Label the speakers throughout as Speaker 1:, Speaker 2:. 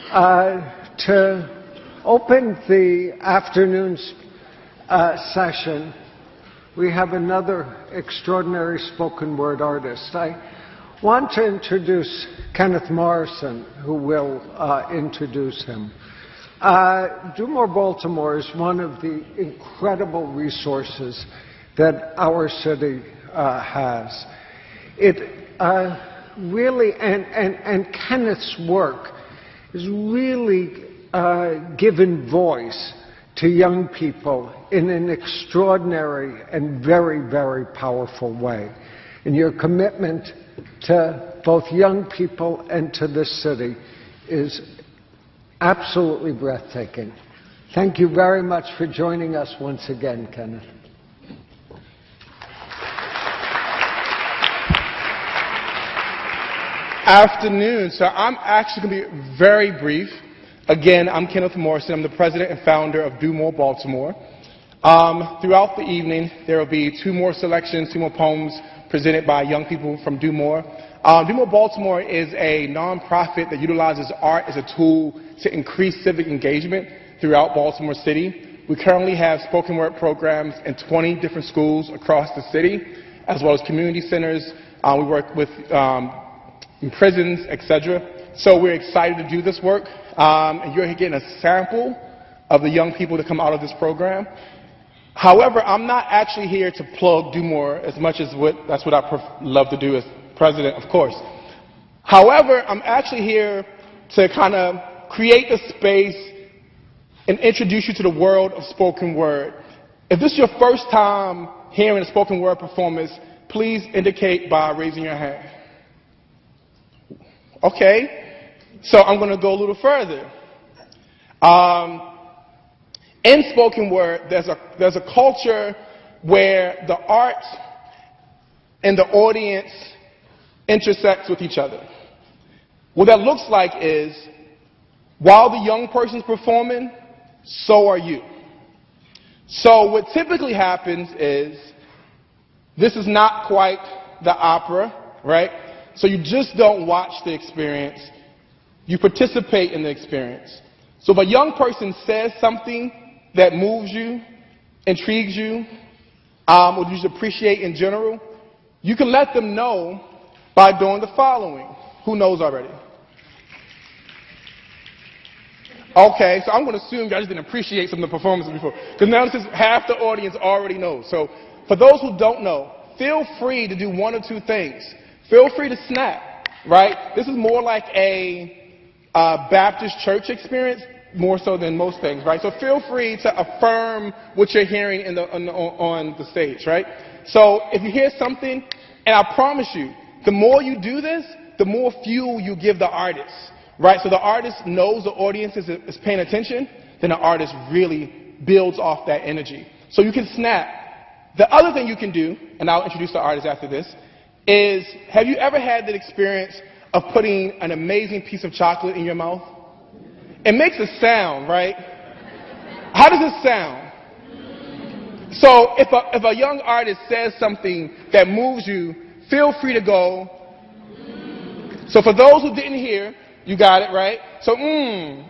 Speaker 1: To open the afternoon's session, we have another extraordinary spoken word artist. I want to introduce Kenneth Morrison, who will introduce him. Dew More Baltimore is one of the incredible resources that our city has. It really, and Kenneth's work is really given voice to young people in an extraordinary and very, very powerful way. And your commitment to both young people and to this city is absolutely breathtaking. Thank you very much for joining us once again, Kenneth.
Speaker 2: Afternoon. So I'm actually going to be very brief. Again, I'm Kenneth Morrison. I'm the president and founder of Dew More Baltimore. Throughout the evening, there will be two more selections, two more poems presented by young people from Dew More. Dew More Baltimore is a nonprofit that utilizes art as a tool to increase civic engagement throughout Baltimore City. We currently have spoken word programs in 20 different schools across the city, as well as community centers. We work with in prisons, etc. So we're excited to do this work. And you're getting a sample of the young people that come out of this program. However, I'm not actually here to plug Dew More as much as that's what I love to do as president, of course. However, I'm actually here to kind of create the space and introduce you to the world of spoken word. If this is your first time hearing a spoken word performance, please indicate by raising your hand. Okay. So I'm going to go a little further. In spoken word, there's a culture where the art and the audience intersects with each other. What that looks like is, while the young person's performing, so are you. So what typically happens is, this is not quite the opera, right? So you just don't watch the experience. You participate in the experience. So if a young person says something that moves you, intrigues you, or you just appreciate in general, you can let them know by doing the following. Who knows already? Okay, so I'm going to assume y'all just didn't appreciate some of the performances before, because now this is half the audience already knows. So for those who don't know, feel free to do one or two things. Feel free to snap, right? This is more like a Baptist church experience, more so than most things, right? So feel free to affirm what you're hearing on the stage, right? So if you hear something, and I promise you, the more you do this, the more fuel you give the artist, right? So the artist knows the audience is paying attention, then the artist really builds off that energy. So you can snap. The other thing you can do, and I'll introduce the artist after this, is, have you ever had that experience of putting an amazing piece of chocolate in your mouth? It makes a sound, right? How does it sound? So if a young artist says something that moves you, feel free to go. So for those who didn't hear, you got it, right? So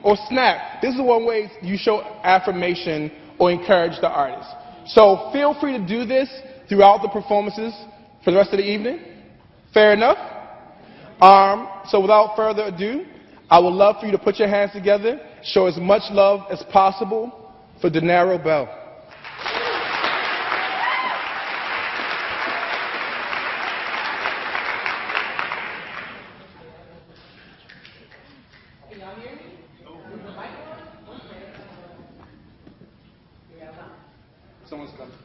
Speaker 2: or snap. This is one way you show affirmation or encourage the artist. So feel free to do this throughout the performances for the rest of the evening. Fair enough? So without further ado, I would love for you to put your hands together, show as much love as possible for Deniero Bell. Someone's coming.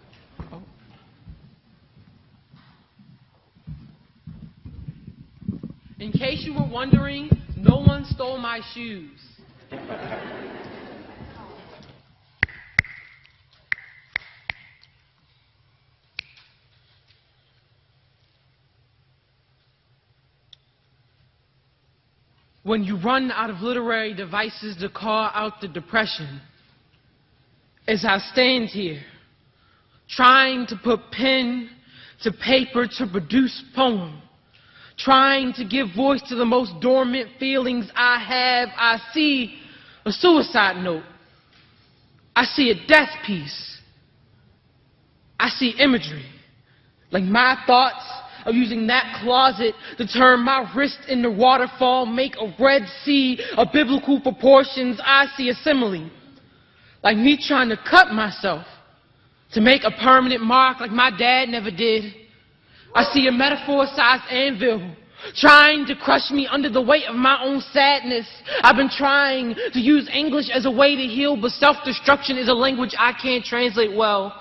Speaker 3: In case you were wondering, no one stole my shoes. When you run out of literary devices to call out the depression, as I stand here, trying to put pen to paper to produce poem, trying to give voice to the most dormant feelings I have. I see a suicide note. I see a death piece. I see imagery, like my thoughts of using that closet to turn my wrist into waterfall, make a Red Sea of biblical proportions. I see a simile, like me trying to cut myself to make a permanent mark like my dad never did. I see a metaphor-sized anvil trying to crush me under the weight of my own sadness. I've been trying to use English as a way to heal, but self-destruction is a language I can't translate well.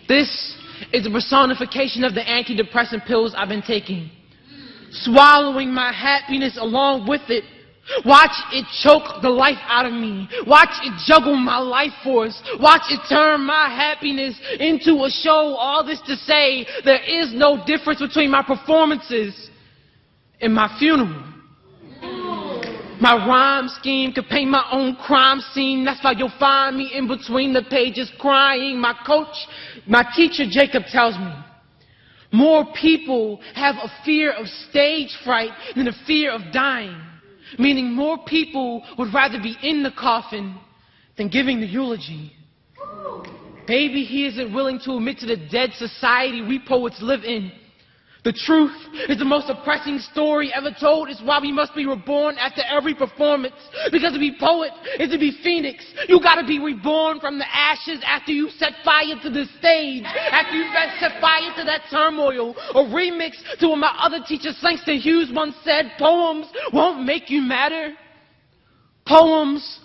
Speaker 3: This is a personification of the antidepressant pills I've been taking, swallowing my happiness along with it. Watch it choke the life out of me. Watch it juggle my life force. Watch it turn my happiness into a show. All this to say, there is no difference between my performances and my funeral. My rhyme scheme could paint my own crime scene. That's why you'll find me in between the pages crying. My teacher Jacob tells me, more people have a fear of stage fright than a fear of dying. Meaning more people would rather be in the coffin than giving the eulogy. Maybe he isn't willing to admit to the dead society we poets live in. The truth is the most oppressing story ever told. It's why we must be reborn after every performance. Because to be poet is to be phoenix. You gotta be reborn from the ashes after you set fire to the stage. After you set fire to that turmoil. A remix to what my other teacher Langston Hughes once said, poems won't make you matter. Poems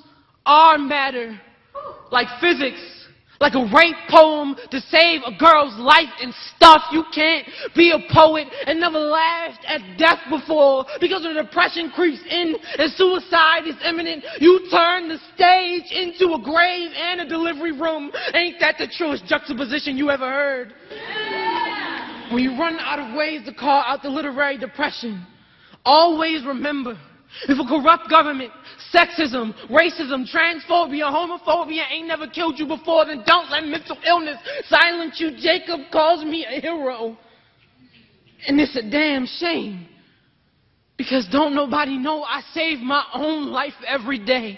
Speaker 3: are matter. Like physics. Like a rape poem to save a girl's life and stuff. You can't be a poet and never laughed at death before. Because when depression creeps in and suicide is imminent, you turn the stage into a grave and a delivery room. Ain't that the truest juxtaposition you ever heard? Yeah. When you run out of ways to call out the literary depression, always remember, if a corrupt government, sexism, racism, transphobia, homophobia ain't never killed you before, then don't let mental illness silence you. Jacob calls me a hero. And it's a damn shame. Because don't nobody know I save my own life every day.